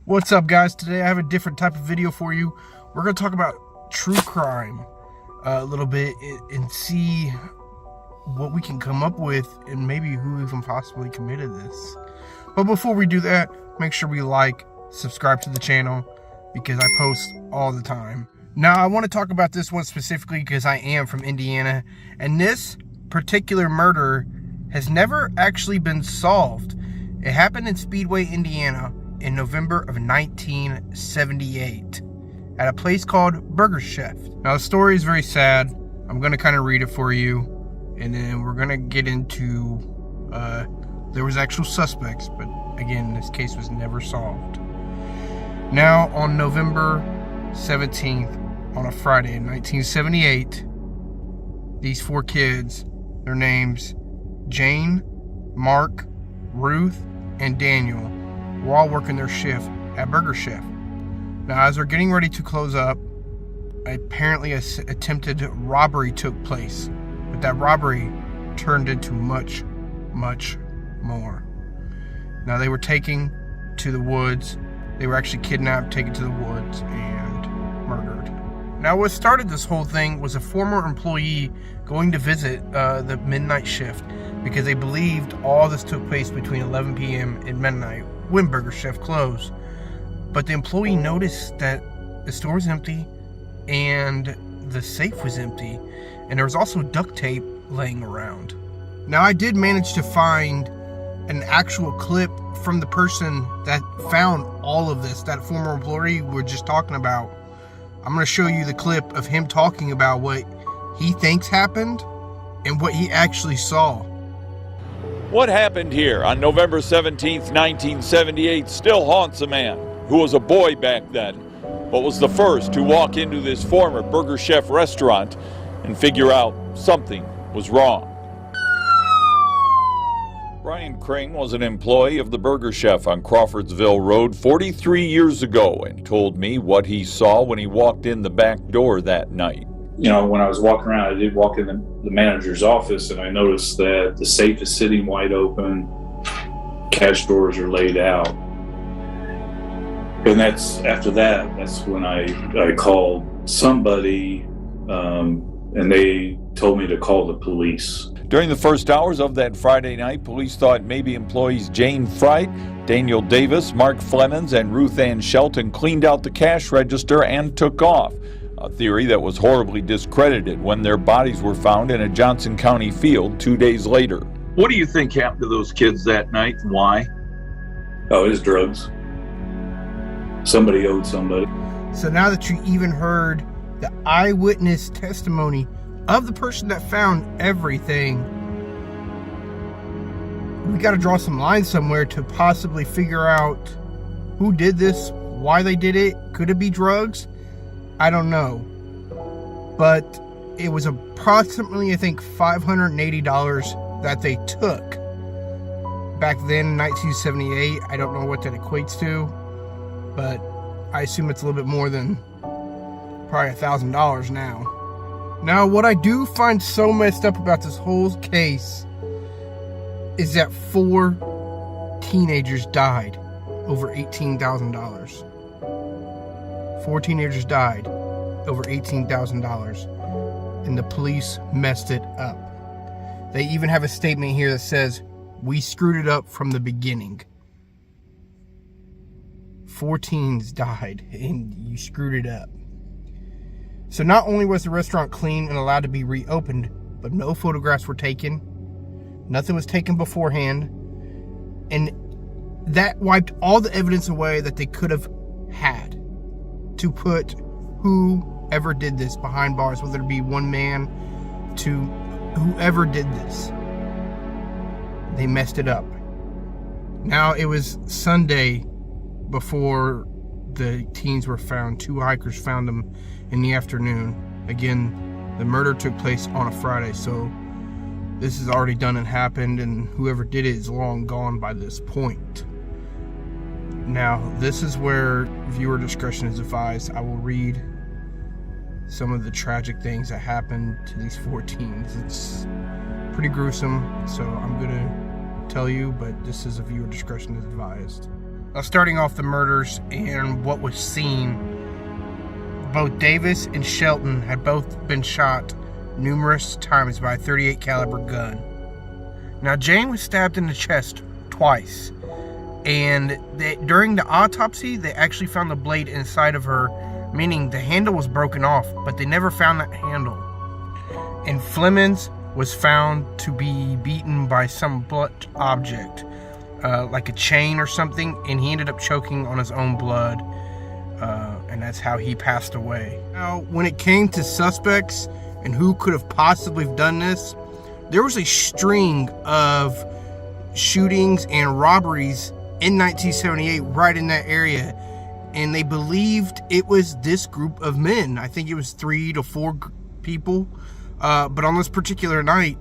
What's up, guys? Today I have a different type of video for you. We're going to talk about true crime a little bit and see what we can come up with and maybe who even possibly committed this. But before we do that, make sure we like, subscribe to the channel because I post all the time. Now, I want to talk about this one specifically because I am from Indiana, and this particular murder has never actually been solved. It happened in Speedway, Indiana, in November of 1978 at a place called Burger Chef. Now, the story is very sad. I'm going to kind of read it for you, and then we're going to get into there was actual suspects, but again, this case was never solved. Now, on November 17th, on a Friday in 1978, these four kids, their names Jane, Mark, Ruth, and Daniel, were all working their shift at Burger Chef. Now, as they're getting ready to close up, apparently an attempted robbery took place, but that robbery turned into much, much more. Now, they were taken to the woods. They were actually kidnapped, taken to the woods, and murdered. Now, what started this whole thing was a former employee going to visit the midnight shift because they believed all this took place between 11 p.m. and midnight when Burger Chef closed. But the employee noticed that the store was empty and the safe was empty, and there was also duct tape laying around. Now, I did manage to find an actual clip from the person that found all of this, that former employee we were just talking about. I'm going to show you the clip of him talking about what he thinks happened and what he actually saw. What happened here on November 17th, 1978 still haunts a man who was a boy back then, but was the first to walk into this former Burger Chef restaurant and figure out something was wrong. Brian Kring was an employee of the Burger Chef on Crawfordsville Road 43 years ago and told me what he saw when he walked in the back door that night. You know, when I was walking around, I did walk in the manager's office, and I noticed that the safe is sitting wide open, cash drawers are laid out. And that's when I called somebody, and they told me to call the police. During the first hours of that Friday night, police thought maybe employees Jane Fright, Daniel Davis, Mark Flemons, and Ruth Ann Shelton cleaned out the cash register and took off. A theory that was horribly discredited when their bodies were found in a Johnson County field 2 days later. What do you think happened to those kids that night and why? Oh, it was drugs. Somebody owed somebody. So now that you even heard the eyewitness testimony of the person that found everything, we got to draw some lines somewhere to possibly figure out who did this, why they did it. Could it be drugs? I don't know. But it was approximately, I think, $580 that they took back then in 1978. I don't know what that equates to, but I assume it's a little bit more than probably $1,000 now. Now, what I do find so messed up about this whole case is that 4 teenagers died over $18,000. 4 teenagers died over $18,000, and the police messed it up. They even have a statement here that says, "We screwed it up from the beginning." 4 teens died, and you screwed it up. So not only was the restaurant clean and allowed to be reopened, but no photographs were taken. Nothing was taken beforehand. And that wiped all the evidence away that they could have had to put whoever did this behind bars, whether it be one man to whoever did this. They messed it up. Now, it was Sunday before the teens were found. 2 hikers found them in the afternoon. Again, the murder took place on a Friday, so this is already done and happened, and whoever did it is long gone by this point. Now, this is where viewer discretion is advised. I will read some of the tragic things that happened to these 4 teens. It's pretty gruesome, so I'm going to tell you, but this is a viewer discretion is advised. Now, starting off the murders and what was seen, both Davis and Shelton had both been shot numerous times by a .38 caliber gun. Now, Jane was stabbed in the chest twice, and during the autopsy, they actually found the blade inside of her, meaning the handle was broken off, but they never found that handle. And Flemings was found to be beaten by some blunt object, like a chain or something, and he ended up choking on his own blood, and that's how he passed away. Now, when it came to suspects and who could have possibly done this, there was a string of shootings and robberies in 1978 right in that area, and they believed it was this group of men. I think it was 3 to 4 people, but on this particular night,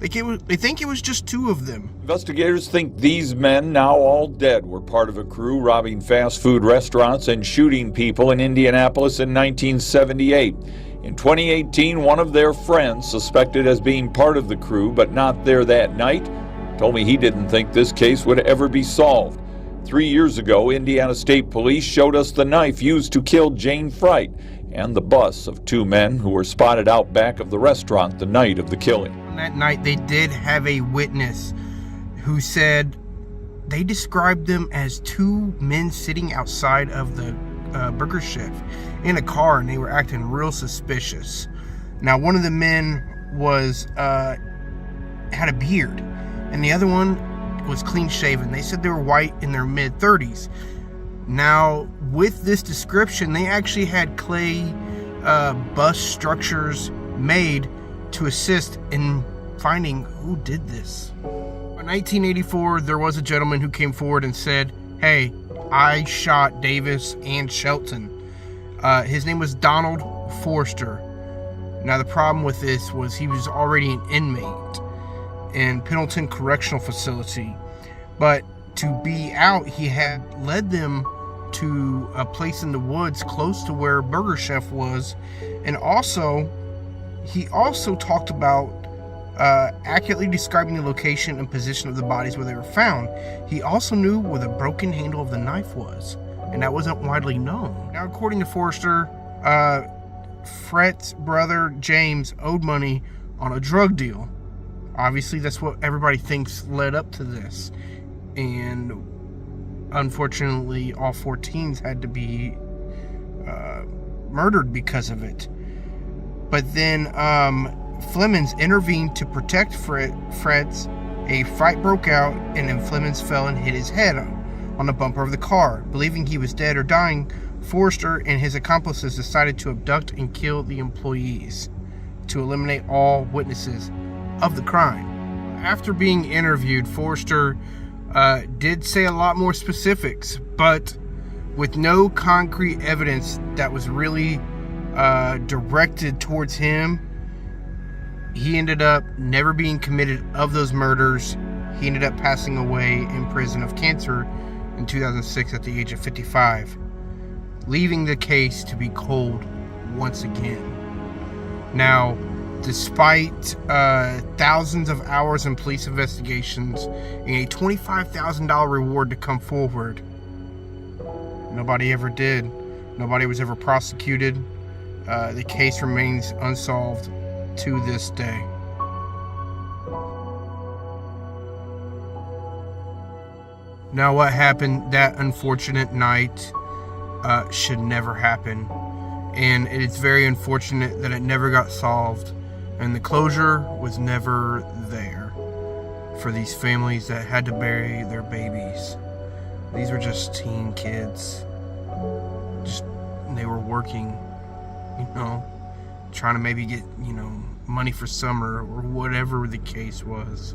they think it was just 2 of them. Investigators think these men, now all dead, were part of a crew robbing fast food restaurants and shooting people in Indianapolis in 1978. In 2018, one of their friends, suspected as being part of the crew but not there that night, told me he didn't think this case would ever be solved. 3 years ago, Indiana State Police showed us the knife used to kill Jane Fright and the bus of 2 men who were spotted out back of the restaurant the night of the killing. On that night, they did have a witness who said they described them as 2 men sitting outside of the burger chef in a car, and they were acting real suspicious. Now, one of the men was had a beard, and the other one was clean shaven. They said they were white, in their mid-30s. Now, with this description, they actually had clay bust structures made to assist in finding who did this. In 1984, there was a gentleman who came forward and said, "Hey, I shot Davis and Shelton." His name was Donald Forster. Now, the problem with this was he was already an inmate in Pendleton Correctional Facility, but to be out, he had led them to a place in the woods close to where Burger Chef was, and he also talked about accurately describing the location and position of the bodies where they were found. He also knew where the broken handle of the knife was, and that wasn't widely known. Now, according to Forster, Fret's brother James owed money on a drug deal. Obviously, that's what everybody thinks led up to this, and unfortunately, all 4 teens had to be murdered because of it. But then Flemings intervened to protect Fretz. A fight broke out, and then Flemings fell and hit his head on the bumper of the car. Believing he was dead or dying, Forster and his accomplices decided to abduct and kill the employees to eliminate all witnesses of the crime. After being interviewed, Forster did say a lot more specifics, but with no concrete evidence that was really directed towards him, he ended up never being committed of those murders. He ended up passing away in prison of cancer in 2006 at the age of 55, leaving the case to be cold once again. Now, despite thousands of hours in police investigations and a $25,000 reward to come forward, nobody ever did. Nobody was ever prosecuted. The case remains unsolved to this day. Now, what happened that unfortunate night should never happen, and it is very unfortunate that it never got solved, and the closure was never there for these families that had to bury their babies. These were just teen kids. They were working, trying to maybe get, money for summer or whatever the case was.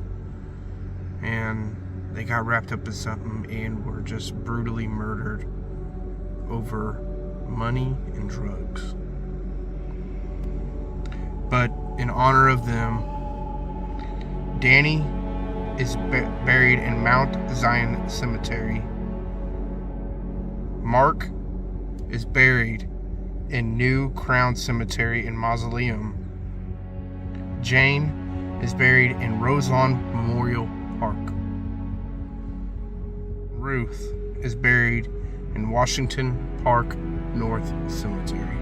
And they got wrapped up in something and were just brutally murdered over money and drugs. But in honor of them, Danny is buried in Mount Zion Cemetery. Mark is buried in New Crown Cemetery and Mausoleum. Jane is buried in Roselawn Memorial Park. Ruth is buried in Washington Park North Cemetery.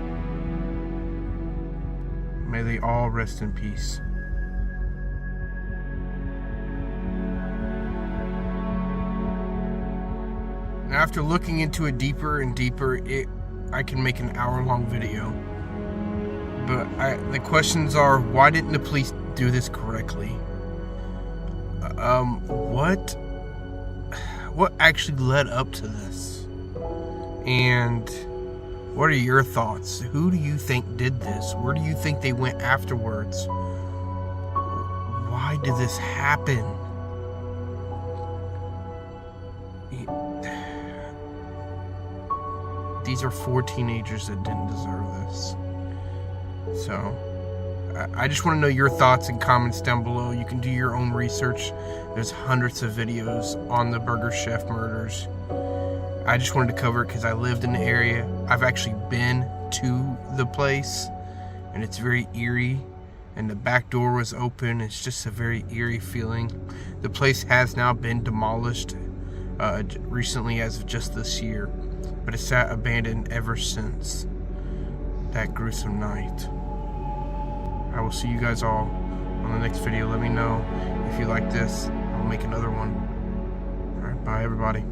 May they all rest in peace. Now, after looking into it deeper and deeper, I can make an hour-long video. But the questions are, why didn't the police do this correctly? What actually led up to this? And what are your thoughts? Who do you think did this? Where do you think they went afterwards? Why did this happen? These are 4 teenagers that didn't deserve this. So, I just want to know your thoughts and comments down below. You can do your own research. There's hundreds of videos on the Burger Chef murders. I just wanted to cover it because I lived in the area. I've actually been to the place, and it's very eerie. And the back door was open. It's just a very eerie feeling. The place has now been demolished recently, as of just this year. But it's sat abandoned ever since that gruesome night. I will see you guys all on the next video. Let me know if you like this. I'll make another one. Alright, bye everybody.